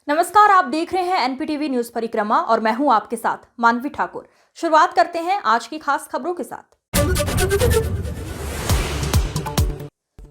नमस्कार, आप देख रहे हैं एनपीटीवी न्यूज परिक्रमा और मैं हूं आपके साथ मानवी ठाकुर। शुरुआत करते हैं आज की खास खबरों के साथ।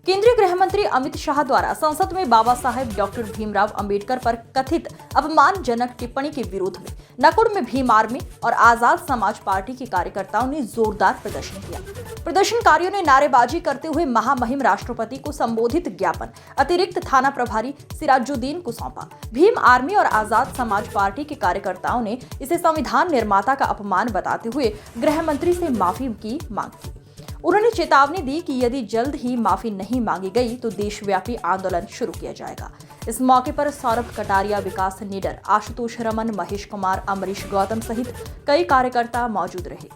केंद्रीय गृह मंत्री अमित शाह द्वारा संसद में बाबा साहेब डॉक्टर भीमराव अंबेडकर पर कथित अपमानजनक टिप्पणी के विरोध में नकुड़ में भीम आर्मी और आजाद समाज पार्टी के कार्यकर्ताओं ने जोरदार प्रदर्शन किया। प्रदर्शनकारियों ने नारेबाजी करते हुए महामहिम राष्ट्रपति को संबोधित ज्ञापन अतिरिक्त थाना प्रभारी सिराजुद्दीन को सौंपा। भीम आर्मी और आजाद समाज पार्टी के कार्यकर्ताओं ने इसे संविधान निर्माता का अपमान बताते हुए गृह मंत्री से माफी की मांग की। उन्होंने चेतावनी दी कि यदि जल्द ही माफी नहीं मांगी गई तो देशव्यापी आंदोलन शुरू किया जाएगा। इस मौके पर सौरभ कटारिया, विकास निडर, आशुतोष रमन, महेश कुमार, अमरीश गौतम सहित कई कार्यकर्ता मौजूद रहे।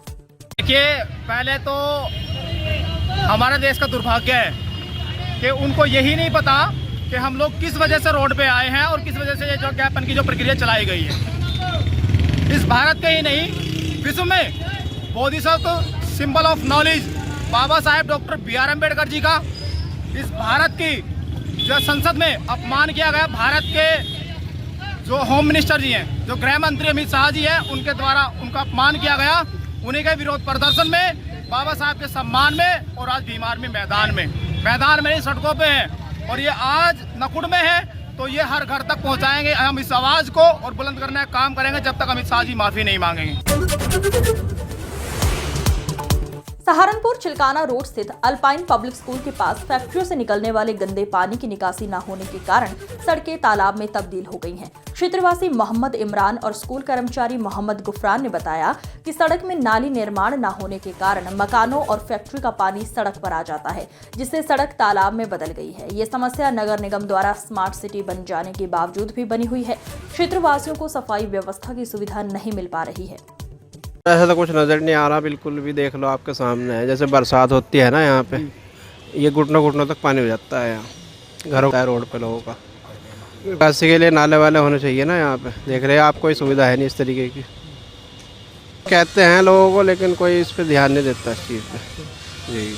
देखिए, पहले तो हमारे देश का दुर्भाग्य है कि उनको यही नहीं पता कि हम लोग किस वजह से रोड पे आए हैं और किस वजह से ये जो ज्ञापन की जो प्रक्रिया चलाई गई है। इस भारत के ही नहीं, विश्व में Bodhisattva symbol of knowledge Baba Saheb doctor B R. Ambedkar ji का इस भारत की जो संसद में अपमान किया गया। भारत के जो होम मिनिस्टर जी हैं, जो गृह मंत्री अमित शाह जी हैं, उनके द्वारा उनका अपमान किया गया। उन्हीं के विरोध प्रदर्शन में, बाबा साहब के सम्मान में और आज भीम आर्मी मैदान में नहीं, सड़कों पे है और ये आज नकुड़ में है। तो ये हर घर तक पहुंचाएंगे हम इस आवाज को और बुलंद करने का काम करेंगे जब तक अमित शाह जी माफी नहीं मांगेंगे। सहारनपुर चिल्काना रोड स्थित अल्पाइन पब्लिक स्कूल के पास फैक्ट्रियों से निकलने वाले गंदे पानी की निकासी न होने के कारण सड़कें तालाब में तब्दील हो गई हैं। क्षेत्रवासी मोहम्मद इमरान और स्कूल कर्मचारी मोहम्मद गुफरान ने बताया कि सड़क में नाली निर्माण न होने के कारण मकानों और फैक्ट्री का पानी सड़क पर आ जाता है, जिससे सड़क तालाब में बदल गई है। ये समस्या नगर निगम द्वारा स्मार्ट सिटी बन जाने के बावजूद भी बनी हुई है। क्षेत्रवासियों को सफाई व्यवस्था की सुविधा नहीं मिल पा रही है। ऐसा तो कुछ नज़र नहीं आ रहा, बिल्कुल भी। देख लो, आपके सामने है। जैसे बरसात होती है ना, यहाँ पे ये घुटनों तक पानी हो जाता है। यहाँ घरों का, रोड पे लोगों का निकासी के लिए नाले वाले होने चाहिए ना। यहाँ पे देख रहे हैं आप, कोई सुविधा है नहीं इस तरीके की। कहते हैं लोगों को, लेकिन कोई इस पर ध्यान नहीं देता इस चीज़ पे। जी,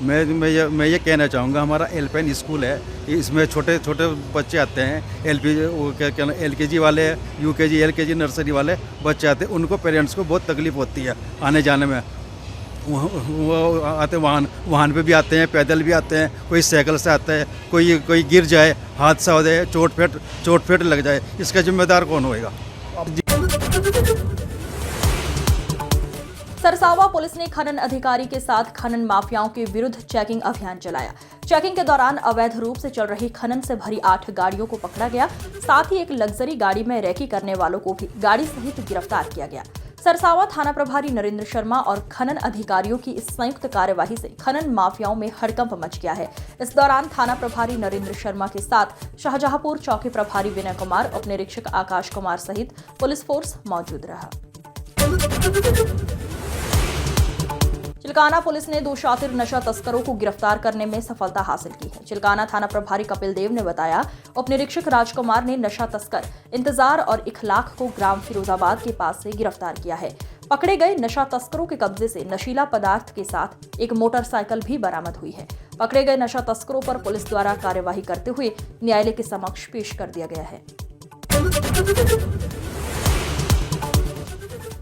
मैं ये कहना चाहूँगा, हमारा एल्पाइन स्कूल है, इसमें छोटे छोटे बच्चे आते हैं। LKG वाले, UKG, LKG नर्सरी वाले बच्चे आते हैं। उनको पेरेंट्स को बहुत तकलीफ़ होती है आने जाने में। वो आते वाहन पे भी आते हैं, पैदल भी आते हैं, कोई साइकिल से आता है, कोई गिर जाए, हादसा हो जाए, चोट फेट लग जाए, इसका जिम्मेदार कौन होएगा? सरसावा पुलिस ने खनन अधिकारी के साथ खनन माफियाओं के विरुद्ध चेकिंग अभियान चलाया। चेकिंग के दौरान अवैध रूप से चल रही खनन से भरी 8 गाड़ियों को पकड़ा गया। साथ ही एक लग्जरी गाड़ी में रेकी करने वालों को भी गाड़ी सहित गिरफ्तार किया गया। सरसावा थाना प्रभारी नरेंद्र शर्मा और खनन अधिकारियों की इस संयुक्त कार्यवाही से खनन माफियाओं में हड़कंप मच गया है। इस दौरान थाना प्रभारी नरेंद्र शर्मा के साथ शाहजहांपुर चौकी प्रभारी विनय कुमार, उप निरीक्षक आकाश कुमार सहित पुलिस फोर्स मौजूद रहा। चिल्काना पुलिस ने 2 शातिर नशा तस्करों को गिरफ्तार करने में सफलता हासिल की है। चिल्काना थाना प्रभारी कपिल देव ने बताया, उप निरीक्षक राजकुमार ने नशा तस्कर इंतजार और इखलाक को ग्राम फिरोजाबाद के पास से गिरफ्तार किया है। पकड़े गए नशा तस्करों के कब्जे से नशीला पदार्थ के साथ एक मोटरसाइकिल भी बरामद हुई है। पकड़े गए नशा तस्करों पर पुलिस द्वारा कार्यवाही करते हुए न्यायालय के समक्ष पेश कर दिया गया है।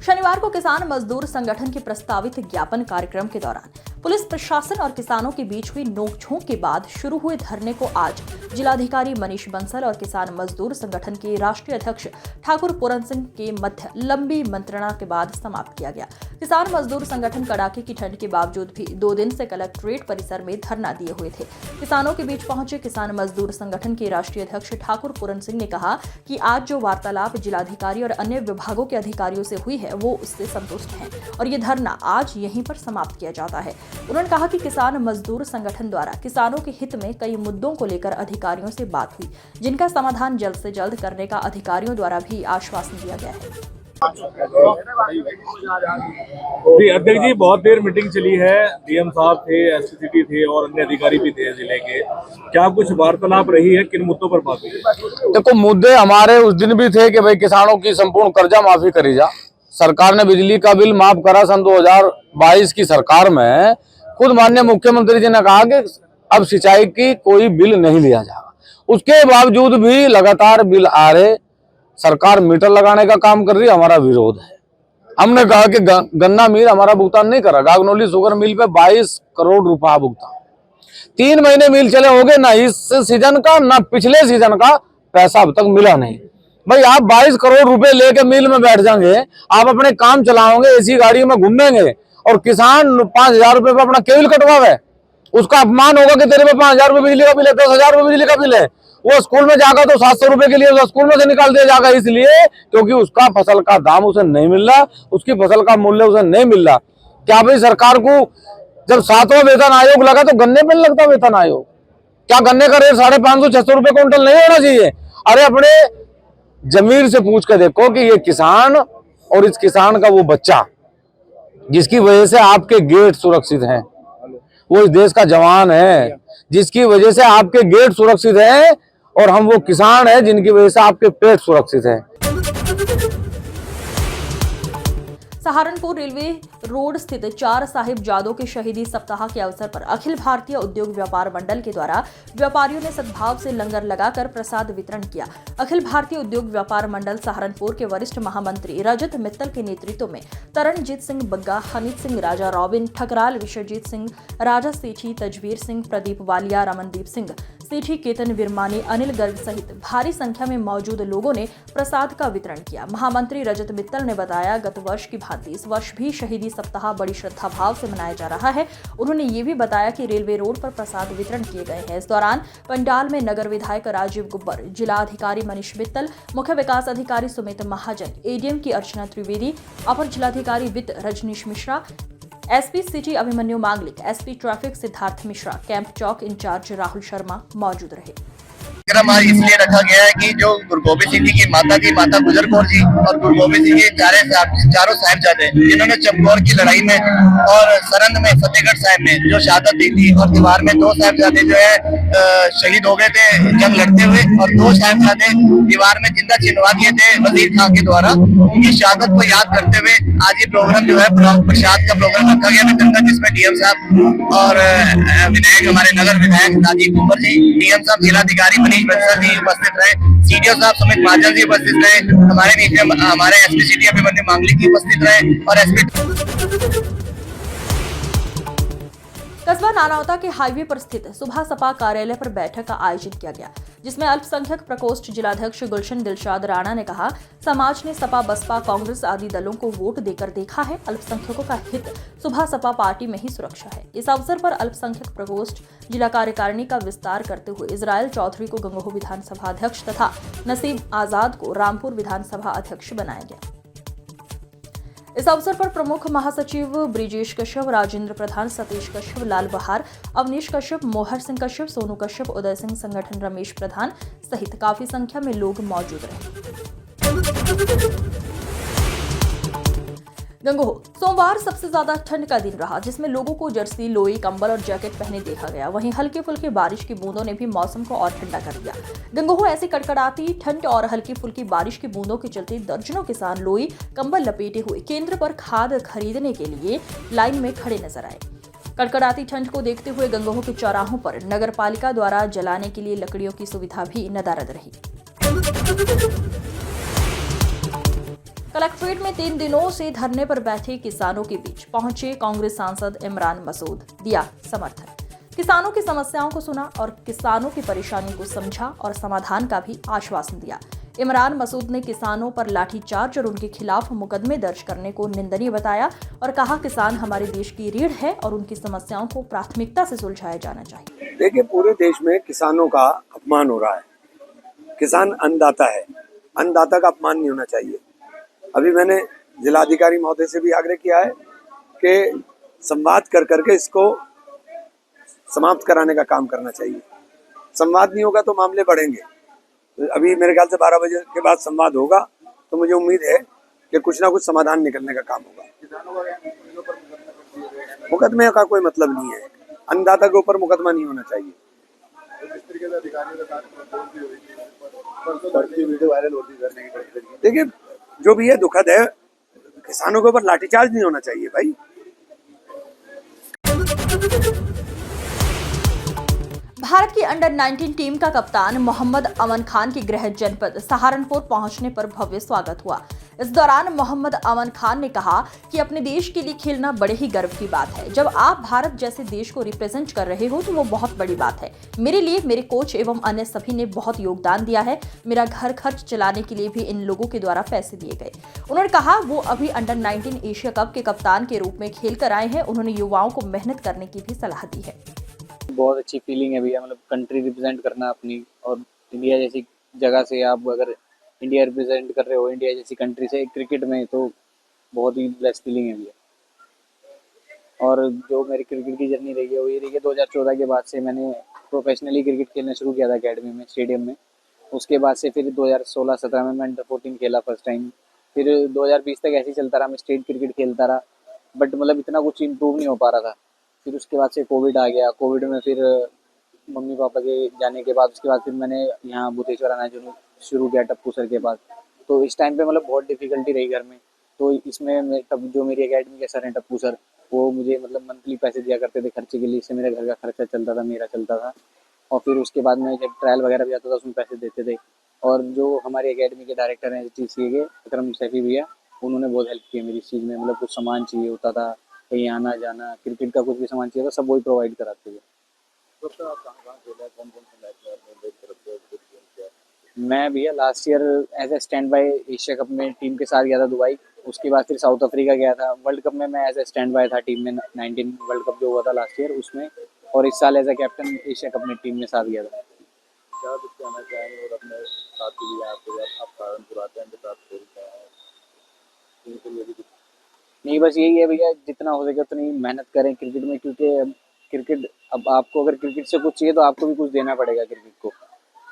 शनिवार को किसान मजदूर संगठन के प्रस्तावित ज्ञापन कार्यक्रम के दौरान पुलिस प्रशासन और किसानों के बीच हुई नोकझोंक के बाद शुरू हुए धरने को आज जिलाधिकारी मनीष बंसल और किसान मजदूर संगठन के राष्ट्रीय अध्यक्ष ठाकुर पूरन सिंह के मध्य लंबी मंत्रणा के बाद समाप्त किया गया। किसान मजदूर संगठन कड़ाके की ठंड के बावजूद भी 2 दिन से कलेक्ट्रेट परिसर में धरना दिए हुए थे। किसानों के बीच पहुंचे किसान मजदूर संगठन के राष्ट्रीय अध्यक्ष ठाकुर पूरन सिंह ने कहा कि आज जो वार्तालाप जिलाधिकारी और अन्य विभागों के अधिकारियों से हुई है वो उससे संतुष्ट हैं और ये धरना आज यहीं पर समाप्त किया जाता है। उन्होंने कहा कि किसान मजदूर संगठन द्वारा किसानों के हित में कई मुद्दों को लेकर अधिकारियों से बात हुई, जिनका समाधान जल्द से जल्द करने का अधिकारियों द्वारा भी आश्वासन दिया गया है। जी अध्यक्ष जी, बहुत देर मीटिंग चली है। डीएम साहब थे, एसपी थे और अन्य अधिकारी भी थे जिले के। क्या कुछ वार्तालाप रही है, किन मुद्दों पर बात हुई? देखो, मुद्दे हमारे उस दिन भी थे कि भाई किसानों की संपूर्ण कर्जा माफी करी जा, सरकार ने बिजली का बिल माफ करा सन 2022 की सरकार में, खुद माननीय मुख्यमंत्री जी ने कहा कि अब सिंचाई की कोई बिल नहीं लिया जाएगा। उसके बावजूद भी लगातार बिल आ रहे, सरकार मीटर लगाने का काम कर रही है, हमारा विरोध है। हमने कहा कि गन्ना मिल हमारा भुगतान नहीं करा, गागनोली शुगर मिल पे 22 करोड़ रुपया भुगतान, 3 महीने मिल चले हो गए, ना इस सीजन का ना पिछले सीजन का पैसा अब तक मिला नहीं। भाई आप 22 करोड़ रुपए लेके मिल में बैठ जाएंगे, आप अपने काम चलाओगे, ऐसी गाड़ी में घूमेंगे और किसान 5,000 रुपए पे अपना केबल कटवावे, उसका अपमान होगा कि तेरे पे 5,000 रुपए बिजली का बिल है, 10,000 रुपए बिजली का बिल है। वो स्कूल में जाकर तो 700 रुपए के लिए स्कूल में से निकाल दिया जाएगा, इसलिए क्योंकि उसका फसल का दाम उसे नहीं मिल रहा, उसकी फसल का मूल्य उसे नहीं मिल रहा। क्या भाई सरकार को जब 7वां वेतन आयोग लगा तो गन्ने पे लगता वेतन आयोग? क्या गन्ने का रेट 550-600 रुपए क्विंटल नहीं होना चाहिए? अरे अपने जमीर से पूछ के देखो कि ये किसान और इस किसान का वो बच्चा जिसकी वजह से आपके गेट सुरक्षित हैं, वो इस देश का जवान है, जिसकी वजह से आपके गेट सुरक्षित हैं, और हम वो किसान हैं जिनकी वजह से आपके पेट सुरक्षित हैं। सहारनपुर रेलवे रोड स्थित 4 साहिब जादों के शहीदी सप्ताह के अवसर पर अखिल भारतीय उद्योग व्यापार मंडल के द्वारा व्यापारियों ने सद्भाव से लंगर लगाकर प्रसाद वितरण किया। अखिल भारतीय उद्योग व्यापार मंडल सहारनपुर के वरिष्ठ महामंत्री रजत मित्तल के नेतृत्व में तरणजीत सिंह बग्गा, हनीत सिंह राजा, रॉबिन ठकराल, विश्वजीत सिंह राजा, सेठी तजवीर सिंह, प्रदीप वालिया, रमनदीप सिंह सेठी, केतन विरमानी, अनिल गर्ग सहित भारी संख्या में मौजूद लोगों ने प्रसाद का वितरण किया। महामंत्री रजत मित्तल ने बताया, गत वर्ष की भांति इस वर्ष भी शहीदी सप्ताह बड़ी श्रद्धा भाव से मनाया जा रहा है। उन्होंने ये भी बताया कि रेलवे रोड पर प्रसाद वितरण किए गए हैं। इस दौरान पंडाल में नगर विधायक राजीव गुब्बर, जिला अधिकारी मनीष मित्तल, मुख्य विकास अधिकारी सुमित महाजन, एडीएम की अर्चना त्रिवेदी, अपर जिलाधिकारी वित्त Rajneesh Mishra, SP city Abhimanyu Manglik, SP traffic Siddharth Mishra, camp चौक इंचार्ज राहुल शर्मा मौजूद रहे। कार्यक्रम आज इसलिए रखा गया है कि जो गुरु गोबिंद सिंह जी की माता गुजर कौर जी और गुरु गोबिंद सिंह जी चारों साहिबजादे जिन्होंने चमकौर की लड़ाई में और सरंद में फतेहगढ़ साहिब में जो शहादत दी थी, और दीवार में 2 साहिबजादे जो है शहीद हो गए थे जंग लड़ते हुए, और 2 साहिबजादे दीवार में जिंदा चिनवा दिए थे वजीर खान के द्वारा। उनकी शहादत को याद करते हुए आज ये प्रोग्राम जो है प्रसाद का प्रोग्राम रखा गया है, जिसमें डीएम साहब और विधायक हमारे नगर विधायक राजीव गुब्बर जी, डीएम साहब, जिलाधिकारी मनीष बंसल जी उपस्थित रहे, सीडीओ साहब सुमित महाजन जी उपस्थित रहे, हमारे एसपी सिटी अभिमन्यु मांगलिक जी उपस्थित रहे, और एसपी कस्बा नानावता के हाईवे पर स्थित सुबह सपा कार्यालय पर बैठक का आयोजन किया गया, जिसमें अल्पसंख्यक प्रकोष्ठ जिलाध्यक्ष गुलशन दिलशाद राणा ने कहा, समाज ने सपा, बसपा, कांग्रेस आदि दलों को वोट देकर देखा है, अल्पसंख्यकों का हित सुबह सपा पार्टी में ही सुरक्षा है। इस अवसर पर अल्पसंख्यक प्रकोष्ठ जिला कार्यकारिणी का विस्तार करते हुए इजराइल चौधरी को गंगोह विधानसभा अध्यक्ष तथा नसीम आजाद को रामपुर विधानसभा अध्यक्ष बनाया गया। इस अवसर पर प्रमुख महासचिव ब्रिजेश कश्यप, राजेंद्र प्रधान, सतीश कश्यप, लाल बहार, अवनीश कश्यप, मोहर सिंह कश्यप, सोनू कश्यप, उदय सिंह संगठन, रमेश प्रधान सहित काफी संख्या में लोग मौजूद रहे। गंगोह सोमवार सबसे ज्यादा ठंड का दिन रहा, जिसमें लोगों को जर्सी, लोई, कंबल और जैकेट पहने देखा गया। वहीं हल्के फुल्के बारिश की बूंदों ने भी मौसम को और ठंडा कर दिया। गंगोह ऐसी कड़कड़ाती ठंड और हल्की फुल्की बारिश की बूंदों के चलते दर्जनों किसान लोई, कंबल लपेटे हुए केंद्र पर खाद खरीदने के लिए लाइन में खड़े नजर आए। कड़कड़ाती ठंड को देखते हुए गंगोह के चौराहों पर नगर पालिका द्वारा जलाने के लिए लकड़ियों की सुविधा भी नदारद रही। कलेक्ट्रेट में 3 दिनों से धरने पर बैठे किसानों के बीच पहुंचे कांग्रेस सांसद इमरान मसूद, दिया समर्थन। किसानों की समस्याओं को सुना और किसानों की परेशानियों को समझा और समाधान का भी आश्वासन दिया। इमरान मसूद ने किसानों पर लाठीचार्ज और उनके खिलाफ मुकदमे दर्ज करने को निंदनीय बताया और कहा, किसान हमारे देश की रीढ़ है और उनकी समस्याओं को प्राथमिकता से सुलझाया जाना चाहिए। देखिए, पूरे देश में किसानों का अपमान हो रहा है। किसान अन्नदाता है, अन्नदाता का अपमान नहीं होना चाहिए। अभी मैंने जिलाधिकारी महोदय से भी आग्रह किया है कि संवाद कर करके इसको समाप्त कराने का काम करना चाहिए। संवाद नहीं होगा तो मामले बढ़ेंगे। अभी मेरे ख्याल से 12 बजे के बाद संवाद होगा, तो मुझे उम्मीद है कि कुछ ना कुछ समाधान निकलने का काम होगा। मुकदमे का कोई मतलब नहीं है, अन्नदाता के ऊपर मुकदमा नहीं होना चाहिए। देखिए, जो भी है दुखद है, किसानों के ऊपर लाठीचार्ज नहीं होना चाहिए भाई। भारत की अंडर 19 टीम का कप्तान मोहम्मद अमन खान की गृह जनपद सहारनपुर पहुंचने पर भव्य स्वागत हुआ। इस दौरान मोहम्मद अमन खान ने कहा कि अपने देश के लिए खेलना बड़े ही गर्व की बात है। जब आप भारत जैसे देश को रिप्रेजेंट कर रहे हो तो वो बहुत बड़ी बात है। मेरे लिए मेरे कोच एवं अन्य सभी ने बहुत योगदान दिया है। मेरा घर खर्च चलाने के लिए भी इन लोगों के द्वारा पैसे दिए गए। उन्होंने कहा वो अभी अंडर 19 एशिया कप के कप्तान के रूप में खेल कर आए हैं। उन्होंने युवाओं को मेहनत करने की भी सलाह दी है। बहुत अच्छी फीलिंग है भैया, मतलब कंट्री रिप्रेजेंट करना अपनी, और इंडिया जैसी जगह से आप अगर इंडिया रिप्रेजेंट कर रहे हो, इंडिया जैसी कंट्री से क्रिकेट में, तो बहुत ही ब्लेस्ड फीलिंग है भैया। और जो मेरी क्रिकेट की जर्नी रही है वो ये रही है 2014 के बाद से मैंने प्रोफेशनली क्रिकेट खेलना शुरू किया था अकेडमी में, स्टेडियम में। उसके बाद से फिर 2016-17 में मैं अंडर 14 खेला फर्स्ट टाइम। फिर 2020 तक ऐसे ही चलता रहा, मैं स्टेट क्रिकेट खेलता रहा, बट मतलब इतना कुछ इम्प्रूव नहीं हो पा रहा था। फिर उसके बाद से कोविड आ गया। कोविड में फिर मम्मी पापा के जाने के बाद उसके बाद फिर मैंने यहाँ भूतेश्वर आना शुरू किया टप्पू सर के पास। तो इस टाइम पे मतलब बहुत डिफ़िकल्टी रही घर में। तो इसमें जो मेरी एकेडमी के सर हैं टप्पू सर, वो मुझे मतलब मंथली पैसे दिया करते थे खर्चे के लिए। इससे मेरे घर का खर्चा चलता था, मेरा चलता था। और फिर उसके बाद में जब ट्रायल वगैरह भी आता था उसमें पैसे देते थे। और जो हमारी एकेडमी के डायरेक्टर हैं TCA के अकरम सैफी भैया, उन्होंने बहुत हेल्प की मेरी इस चीज़ में। मतलब कुछ सामान चाहिए होता था, कहीं आना जाना, क्रिकेट का कुछ भी सामान चाहिए था, सब वही प्रोवाइड कराते थे। मैं भैया last year as a standby Asia cup में टीम के साथ गया था दुबई। उसके बाद फिर साउथ अफ्रीका गया था। वर्ल्ड कप में मैं एज ए स्टैंड बाय था टीम में, 19 वर्ल्ड कप जो हुआ था लास्ट ईयर उसमें। और इस साल as a captain Asia cup में टीम में साथ गया था। क्या कुछ कहना चाहेंगे और अपने साथी भी आप सहारनपुर आते हैं के साथ खेलते हैं, इनके लिए भी कुछ? नहीं, बस यही है भैया, जितना हो सके उतनी मेहनत करें क्रिकेट में, क्योंकि क्रिकेट अब आपको अगर क्रिकेट से कुछ चाहिए तो आपको भी कुछ देना पड़ेगा क्रिकेट को।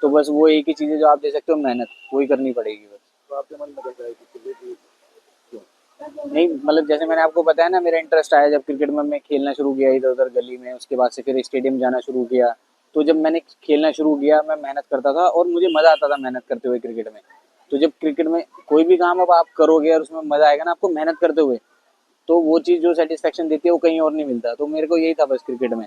तो बस वो एक ही चीज़ है जो आप दे सकते हो, मेहनत वही करनी पड़ेगी बस। तो आपके मन में कैसा है कि क्रिकेट नहीं, मतलब जैसे मैंने आपको बताया ना, मेरा इंटरेस्ट आया जब क्रिकेट में मैं खेलना शुरू किया इधर उधर गली में। उसके बाद से फिर स्टेडियम जाना शुरू किया। तो जब मैंने खेलना शुरू किया मैं मेहनत करता था और मुझे मज़ा आता था मेहनत करते हुए क्रिकेट में। तो जब क्रिकेट में कोई भी काम अब आप करोगे और उसमें मज़ा आएगा ना आपको मेहनत करते हुए, तो वो चीज़ जो सेटिस्फेक्शन देती है वो कहीं और नहीं मिलता। तो मेरे को यही था बस क्रिकेट में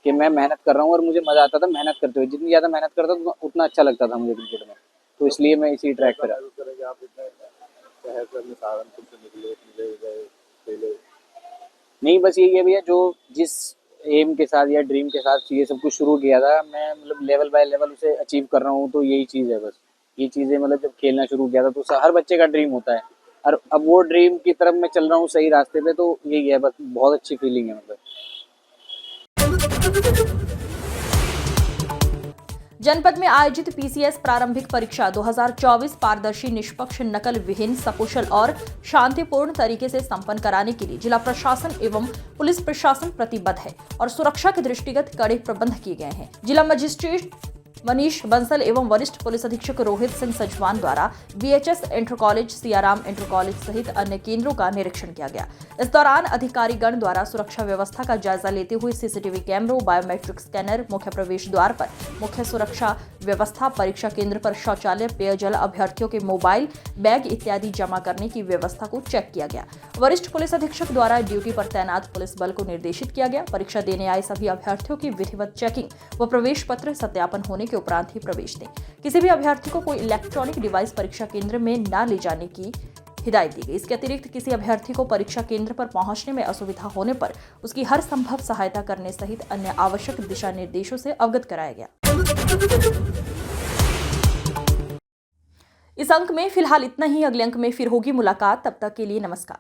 कि मैं मेहनत कर रहा हूँ और मुझे मज़ा आता था मेहनत करते हुए। जितनी ज़्यादा मेहनत करता था उतना अच्छा लगता था मुझे क्रिकेट में। तो इसलिए मैं इसी ट्रैक पर। आप इतने शहर से अपने सहारनपुर से निकले गए खेले? नहीं, बस यही है भैया, जो जिस एम के साथ या ड्रीम के साथ ये सब कुछ शुरू किया था, मैं मतलब लेवल बाय लेवल उसे अचीव कर रहा हूँ। तो यही चीज़ है बस। ये चीज़ें मतलब जब खेलना शुरू किया था तो हर बच्चे का ड्रीम होता है, और अब वो ड्रीम की तरफ मैं चल रहा हूँ सही रास्ते पे। तो यही है बस, बहुत अच्छी फीलिंग है मतलब। जनपद में आयोजित PCS प्रारंभिक परीक्षा 2024 पारदर्शी, निष्पक्ष, नकल विहीन, सकुशल और शांतिपूर्ण तरीके से संपन्न कराने के लिए जिला प्रशासन एवं पुलिस प्रशासन प्रतिबद्ध है और सुरक्षा के दृष्टिगत कड़े प्रबंध किए गए हैं। जिला मजिस्ट्रेट मनीष बंसल एवं वरिष्ठ पुलिस अधीक्षक रोहित सिंह सजवान द्वारा BHS inter college, Siyaram inter college सहित अन्य केंद्रों का निरीक्षण किया गया। इस दौरान अधिकारीगण द्वारा सुरक्षा व्यवस्था का जायजा लेते हुए CCTV कैमरों, बायोमेट्रिक स्कैनर, मुख्य प्रवेश द्वार पर मुख्य सुरक्षा व्यवस्था, परीक्षा केंद्र पर शौचालय, पेयजल, अभ्यर्थियों के मोबाइल, बैग इत्यादि जमा करने की व्यवस्था को चेक किया गया। वरिष्ठ पुलिस अधीक्षक द्वारा ड्यूटी पर तैनात पुलिस बल को निर्देशित किया गया। परीक्षा देने आए सभी अभ्यर्थियों की विधिवत चेकिंग व प्रवेश पत्र सत्यापन होने के उपरांत ही प्रवेश दें। किसी भी अभ्यर्थी को कोई इलेक्ट्रॉनिक डिवाइस परीक्षा केंद्र में न ले जाने की हिदायत दी गई। इसके अतिरिक्त किसी अभ्यर्थी को परीक्षा केंद्र पर पहुंचने में असुविधा होने पर उसकी हर संभव सहायता करने सहित अन्य आवश्यक दिशा निर्देशों से अवगत कराया गया। इस अंक में फिलहाल इतना ही। अगले अंक में फिर होगी मुलाकात। तब तक के लिए नमस्कार।